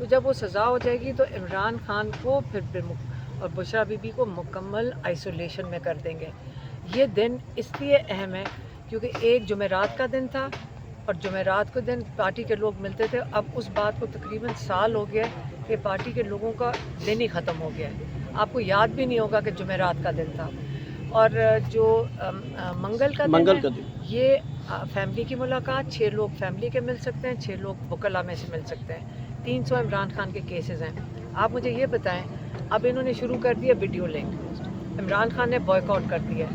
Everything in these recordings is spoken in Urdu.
تو جب وہ سزا ہو جائے گی تو عمران خان کو پھر اور بشرا بی بی کو مکمل آئسولیشن میں کر دیں گے. یہ دن اس لیے اہم ہے کیونکہ ایک جمعرات کا دن تھا اور جمعرات کو دن پارٹی کے لوگ ملتے تھے. اب اس بات کو تقریباً سال ہو گیا کہ پارٹی کے لوگوں کا دن ہی ختم ہو گیا ہے. آپ کو یاد بھی نہیں ہوگا کہ جمعرات کا دن تھا. اور جو منگل کا دن ہے یہ فیملی کی ملاقات, 6 لوگ فیملی کے مل سکتے ہیں, 6 لوگ وکلا میں سے مل سکتے ہیں. 300 عمران خان کے کیسز ہیں. آپ مجھے یہ بتائیں, اب انہوں نے شروع کر دیا ویڈیو لنک. عمران خان نے بوائک آؤٹ کر دیا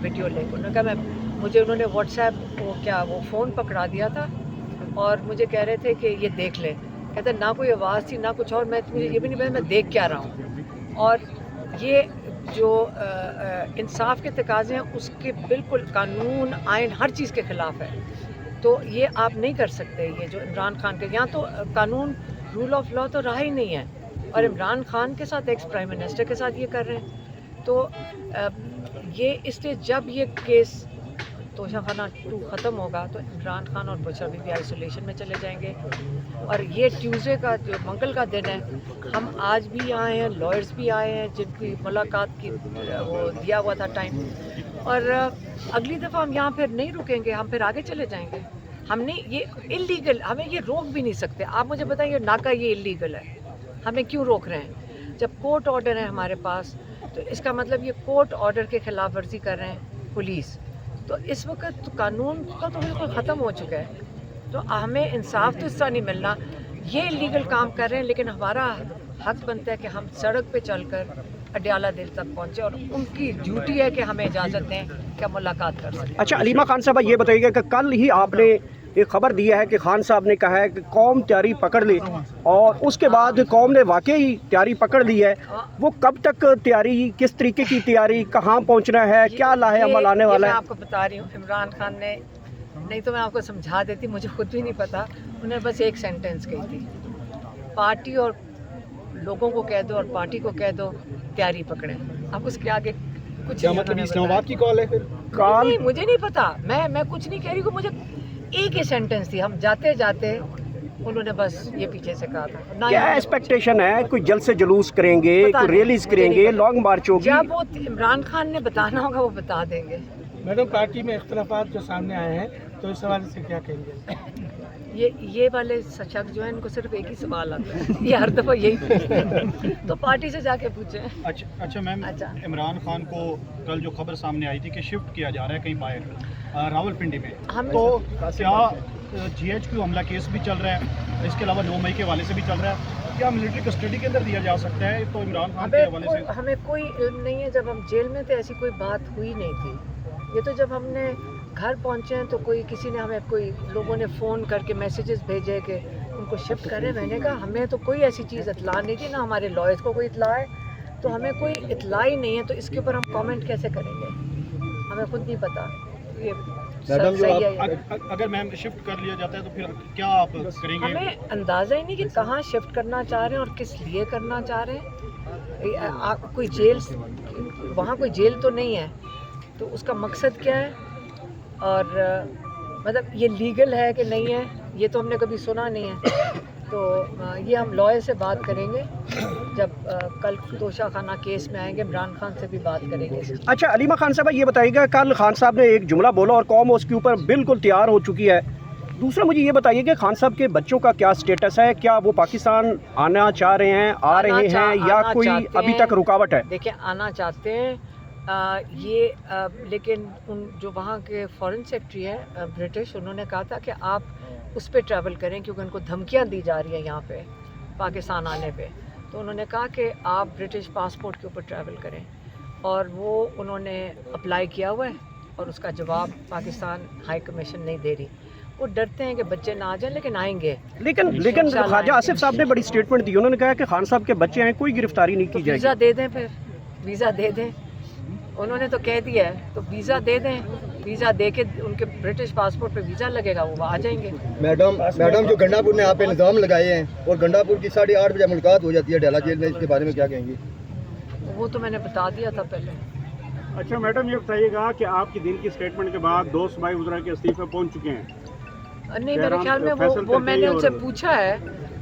ویڈیو لنک. انہوں نے کہا مجھے انہوں نے واٹس ایپ وہ فون پکڑا دیا تھا اور مجھے کہہ رہے تھے کہ یہ دیکھ لیں. کہتے نہ کوئی آواز تھی نہ کچھ اور, مجھے یہ بھی نہیں پتا میں دیکھ کیا رہا ہوں. اور یہ جو انصاف کے تقاضے ہیں اس کے بالکل قانون آئین ہر چیز کے خلاف ہے. تو یہ آپ نہیں کر سکتے. یہ جو عمران خان کے یہاں تو قانون رول آف لا تو رہا ہی نہیں ہے, اور عمران خان کے ساتھ ایکس پرائم منسٹر کے ساتھ یہ کر رہے ہیں. تو یہ اس لیے جب یہ کیس توشہ خانہ 2 ختم ہوگا تو عمران خان اور بشرا بی بی آئسولیشن میں چلے جائیں گے. اور یہ ٹیوزڈے کا جو منگل کا دن ہے, ہم آج بھی آئے ہیں, لائرز بھی آئے ہیں جن کی ملاقات کی وہ دیا ہوا تھا ٹائم. اور اگلی دفعہ ہم یہاں پھر نہیں رکیں گے, ہم پھر آگے چلے جائیں گے. ہم نہیں, یہ انلیگل, ہمیں یہ روک بھی نہیں سکتے. آپ مجھے بتائیں یہ ناکہ یہ انلیگل ہے, ہمیں کیوں روک رہے ہیں؟ جب کورٹ آرڈر ہے ہمارے پاس تو اس کا مطلب یہ کورٹ آرڈر کے خلاف ورزی کر رہے ہیں پولیس. تو اس وقت قانون کا تو بالکل ختم ہو چکا ہے. تو ہمیں انصاف تو اس طرح نہیں ملنا. یہ انلیگل کام کر رہے ہیں, لیکن ہمارا حق بنتا ہے کہ ہم سڑک پہ چل کر اڈیالہ دل تک پہنچے, اور ان کی ڈیوٹی ہے کہ ہمیں اجازت دیں کہ ہم ملاقات کر سکیں. اچھا علیمہ خان صاحبہ یہ بتائیے کہ کل ہی آپ نے ایک خبر دی ہے کہ خان صاحب نے کہا ہے کہ قوم تیاری پکڑ لی, اور اس کے بعد قوم نے واقعی تیاری پکڑ لی ہے. وہ کب تک تیاری, کس طریقے کی تیاری, کہاں پہنچنا ہے, کیا لاہے عمل آنے والا ہے؟ میں آپ کو بتا رہی ہوں, عمران خان نے, نہیں تو میں آپ کو سمجھا دیتی, مجھے خود بھی نہیں پتا. انہوں نے بس ایک سینٹنس کہی تھی, پارٹی اور لوگوں کو کہہ دو اور پارٹی کو کہہ دو تیاری پکڑیں. اب اس کے آگے کچھ اسلام آباد کی کال ہے پھر نہیں, مجھے نہیں پتا. میں کچھ نہیں کہہ رہی ہوں, مجھے ایک ہی سینٹنس تھی. ہم جاتے جاتے انہوں نے بس یہ پیچھے سے کہا تھا. کیا ایکسپیکٹیشن ہے؟ کوئی جلد سے جلوس کریں گے, کوئی ریلیز کریں گے, لانگ مارچ ہوگی؟ جب وہ عمران خان نے بتانا ہوگا وہ بتا دیں گے. میڈم پارٹی میں اختلافات جو سامنے آئے ہیں تو اس حوالے سے کیا کہیں گے؟ یہ والے شخص جو ہیں ان کو صرف ایک ہی سوال آتا ہے, یہ ہر دفعہ یہی پوچھتے ہیں, تو پارٹی سے جا کے پوچھیں. اچھا میم, عمران خان کو کل جو خبر سامنے آئی تھی کہ شفٹ کیا جا رہا ہے کہیں باہر راولپنڈی میں, تو کیا GHQ حملہ کیس بھی چل رہا ہے, اس کے علاوہ 9 مئی کے حوالے سے بھی چل رہا ہے, کیا ملٹری کسٹڈی کے اندر دیا جا سکتا ہے؟ تو عمران خان کے حوالے سے ہمیں کوئی علم نہیں ہے. جب ہم جیل میں تھے ایسی کوئی بات ہوئی نہیں تھی. یہ تو جب ہم نے گھر پہنچے ہیں تو کسی نے ہمیں, کوئی لوگوں نے فون کر کے میسیجز بھیجے کہ ان کو شفٹ کریں. میں نے کہا ہمیں تو کوئی ایسی چیز اطلاع نہیں تھی, نہ ہمارے لائرز کو کوئی اطلاع ہے, تو ہمیں کوئی اطلاع ہی نہیں ہے. تو اس کے اوپر ہم کامنٹ کیسے کریں گے, ہمیں خود نہیں پتا. اگر میم شفٹ کر لیا جاتا ہے تو پھر کیا آپ کریں گے؟ ہمیں اندازہ ہی نہیں کہ کہاں شفٹ کرنا چاہ رہے ہیں اور کس لیے کرنا چاہ رہے ہیں. کوئی جیل, وہاں کوئی جیل تو نہیں ہے, تو اس کا مقصد کیا ہے, اور مطلب یہ لیگل ہے کہ نہیں ہے یہ تو ہم نے کبھی سنا نہیں ہے. تو یہ ہم لائر سے بات کریں گے جب کل توشہ خانہ کیس میں آئیں گے, عمران خان سے بھی بات کریں گے. اچھا علیمہ خان صاحبہ یہ بتائیے گا, کل خان صاحب نے ایک جملہ بولا اور قوم اس کے اوپر بالکل تیار ہو چکی ہے. دوسرا مجھے یہ بتائیے کہ خان صاحب کے بچوں کا کیا سٹیٹس ہے, کیا وہ پاکستان آنا چاہ رہے ہیں, آ رہے ہیں, یا کوئی ابھی تک رکاوٹ ہے؟ دیکھیں آنا چاہتے ہیں لیکن جو وہاں کے فارن سیکرٹری ہیں برٹش, انہوں نے کہا تھا کہ آپ اس پہ ٹریول کریں کیونکہ ان کو دھمکیاں دی جا رہی ہیں یہاں پہ پاکستان آنے پہ. تو انہوں نے کہا کہ آپ برٹش پاسپورٹ کے اوپر ٹریول کریں, اور وہ انہوں نے اپلائی کیا ہوا ہے, اور اس کا جواب پاکستان ہائی کمیشن نہیں دے رہی. وہ ڈرتے ہیں کہ بچے نہ آ جائیں, لیکن آئیں گے. لیکن خواجہ آصف صاحب نے بڑی اسٹیٹمنٹ دی, انہوں نے کہا کہ خان صاحب کے بچے ہیں, کوئی گرفتاری نہیں کی جائے گی. ویزا دے دیں, پھر ویزا دے دیں, انہوں نے تو کہہ دیا ہے, تو ویزا دے دیں. ویزا دے کے ان کے برٹش پاسپورٹ پہ ویزا لگے گا, وہ آ جائیں گے. میڈم جو گنڈا پور نے آپ پہ الزام لگائے ہیں, اور گنڈا پور کی 8:30 بجے ملاقات ہو جاتی ہے ڈیلا جیل میں, اس کے بارے میں کیا کہیں گی؟ وہ تو میں نے بتا دیا تھا پہلے. اچھا میڈم یہ بتائیے گا کہ آپ کی دن کی اسٹیٹمنٹ کے بعد 2 صوبائی وزراء کے استعفے پہنچ چکے ہیں. نہیں, میرے خیال میں وہ میں نے ان سے پوچھا ہے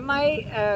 MI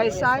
ISI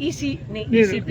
ECP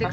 6